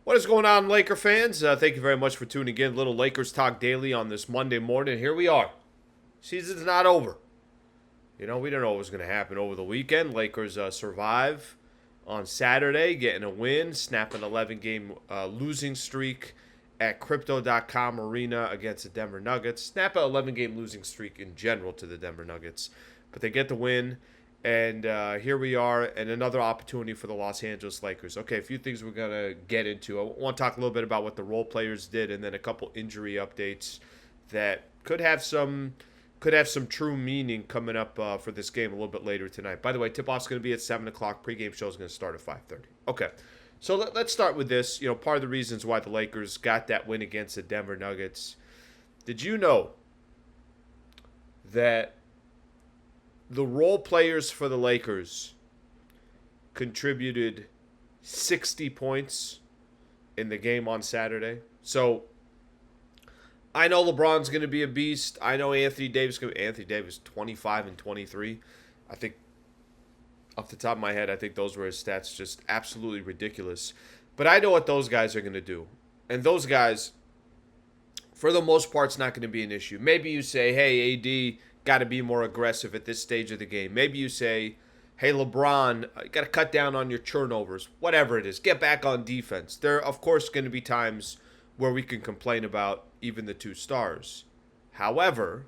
What is going on, Laker fans? Thank you very much for tuning in. Little Lakers Talk Daily on this Monday morning. Here we are. Season's not over. We didn't know what was going to happen over the weekend. Lakers survive on Saturday, getting a win, snap an 11-game losing streak at Crypto.com Arena against the Denver Nuggets. Snap an 11-game losing streak in general to the Denver Nuggets. But they get the win. And here we are, and another opportunity for the Los Angeles Lakers. Okay, a few things we're going to get into. I want to talk a little bit about what the role players did, and then a couple injury updates that could have some true meaning coming up for this game a little bit later tonight. By the way, tip-off's going to be at 7 o'clock. Pre-game show is going to start at 5:30. Okay, so let's start with this. Part of the reasons why the Lakers got that win against the Denver Nuggets. Did you know that the role players for the Lakers contributed 60 points in the game on Saturday? So I know LeBron's going to be a beast. I know Anthony Davis 25 and 23. I think off the top of my head, I think those were his stats, just absolutely ridiculous. But I know what those guys are going to do. And those guys, for the most part, it's not going to be an issue. Maybe you say, hey, AD, got to be more aggressive at this stage of the game. Maybe you say, hey, LeBron, you got to cut down on your turnovers. Whatever it is, get back on defense. There are, of course, going to be times where we can complain about even the two stars. However,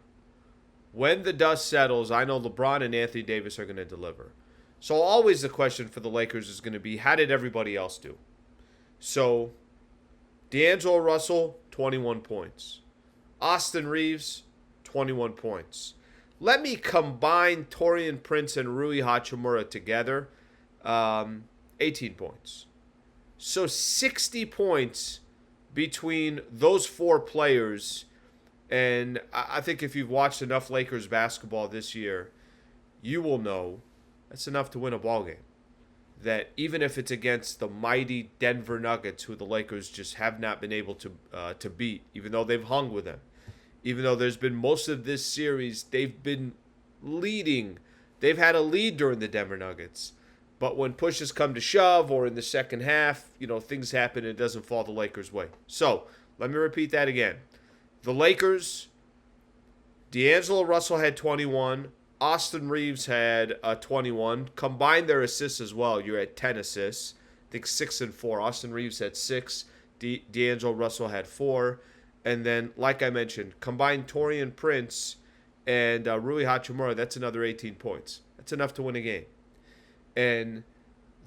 when the dust settles, I know LeBron and Anthony Davis are going to deliver. So always the question for the Lakers is going to be, how did everybody else do? So D'Angelo Russell, 21 points. Austin Reeves, 21 points. Let me combine Taurean Prince and Rui Hachimura together. 18 points. So 60 points between those four players. And I think if you've watched enough Lakers basketball this year, you will know that's enough to win a ball game. That even if it's against the mighty Denver Nuggets, who the Lakers just have not been able to beat, even though they've hung with them. Even though there's been most of this series, they've been leading. They've had a lead during the Denver Nuggets. But when pushes come to shove or in the second half, things happen and it doesn't fall the Lakers' way. So, let me repeat that again. The Lakers, D'Angelo Russell had 21. Austin Reeves had 21. Combine their assists as well. You're at 10 assists. I think 6 and 4. Austin Reeves had 6. D'Angelo Russell had 4. And then, like I mentioned, combine Taurean Prince and Rui Hachimura, that's another 18 points. That's enough to win a game. And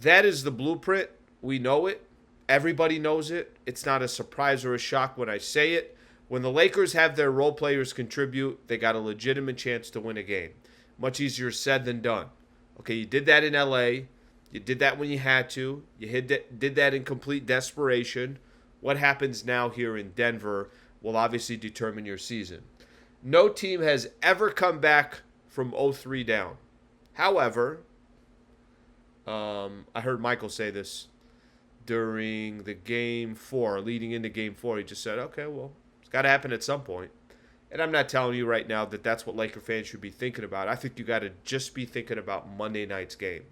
that is the blueprint. We know it. Everybody knows it. It's not a surprise or a shock when I say it. When the Lakers have their role players contribute, they got a legitimate chance to win a game. Much easier said than done. Okay, you did that in LA. You did that when you had to. You did that in complete desperation. What happens now here in Denver will obviously determine your season. No team has ever come back from 0-3 down. However, I heard Michael say this during the Game 4, leading into Game 4. He just said, okay, well, it's got to happen at some point. And I'm not telling you right now that that's what Laker fans should be thinking about. I think you got to just be thinking about Monday night's game.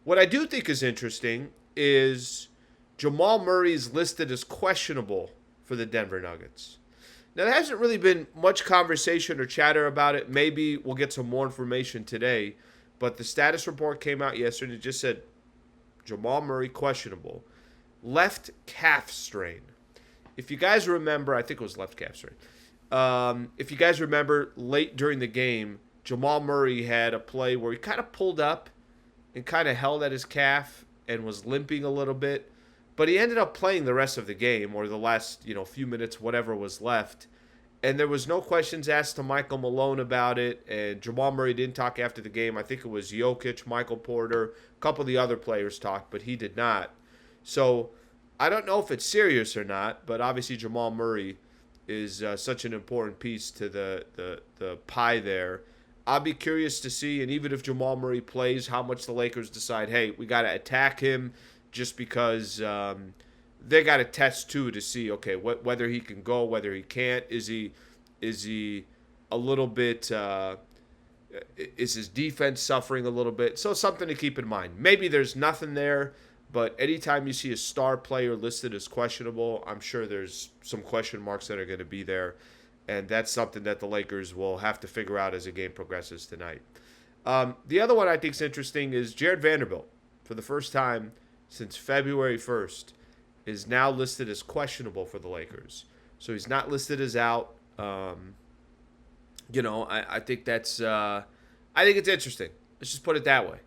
What I do think is interesting is Jamal Murray is listed as questionable for the Denver Nuggets. Now, there hasn't really been much conversation or chatter about it. Maybe we'll get some more information today. But the status report came out yesterday. It just said Jamal Murray questionable. Left calf strain. If you guys remember, I think it was left calf strain. If you guys remember, late during the game, Jamal Murray had a play where he kind of pulled up and kind of held at his calf and was limping a little bit. But he ended up playing the rest of the game, or the last, few minutes, whatever was left. And there was no questions asked to Michael Malone about it. And Jamal Murray didn't talk after the game. I think it was Jokic, Michael Porter, a couple of the other players talked, but he did not. So I don't know if it's serious or not, but obviously Jamal Murray is such an important piece to the pie there. I'll be curious to see, and even if Jamal Murray plays, how much the Lakers decide, hey, we got to attack him, just because they got to test too to see, okay, whether he can go, whether he can't. Is he a little bit? Is his defense suffering a little bit? So something to keep in mind. Maybe there's nothing there, But anytime you see a star player listed as questionable, I'm sure there's some question marks that are going to be there. And that's something that the Lakers will have to figure out as the game progresses tonight. The other one I think is interesting is Jared Vanderbilt. For the first time since February 1st, is now listed as questionable for the Lakers. So he's not listed as out. I think that's I think it's interesting. Let's just put it that way.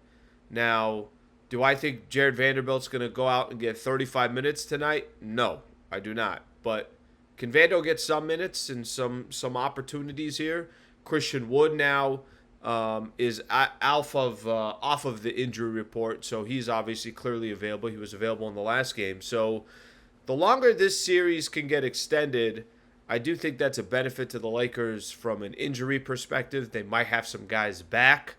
Now, do I think Jared Vanderbilt's going to go out and get 35 minutes tonight? No, I do not. But can Vando get some minutes and some opportunities here? Christian Wood now is off of the injury report, so he's obviously clearly available. He was available in the last game. So the longer this series can get extended, I do think that's a benefit to the Lakers from an injury perspective. They might have some guys back.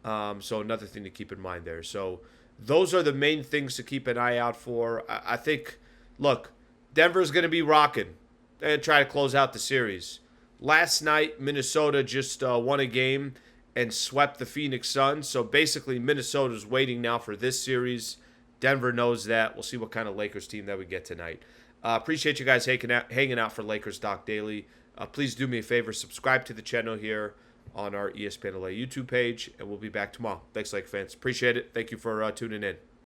So another thing to keep in mind there. So those are the main things to keep an eye out for. I think, look, Denver's going to be rocking and try to close out the series. Last night, Minnesota just won a game and swept the Phoenix Suns. So basically, Minnesota's waiting now for this series. Denver knows that. We'll see what kind of Lakers team that we get tonight. Appreciate you guys hanging out for Lakers Doc Daily. Please do me a favor, subscribe to the channel here on our ESPN LA YouTube page, and we'll be back tomorrow. Thanks, Lake fans. Appreciate it. Thank you for tuning in.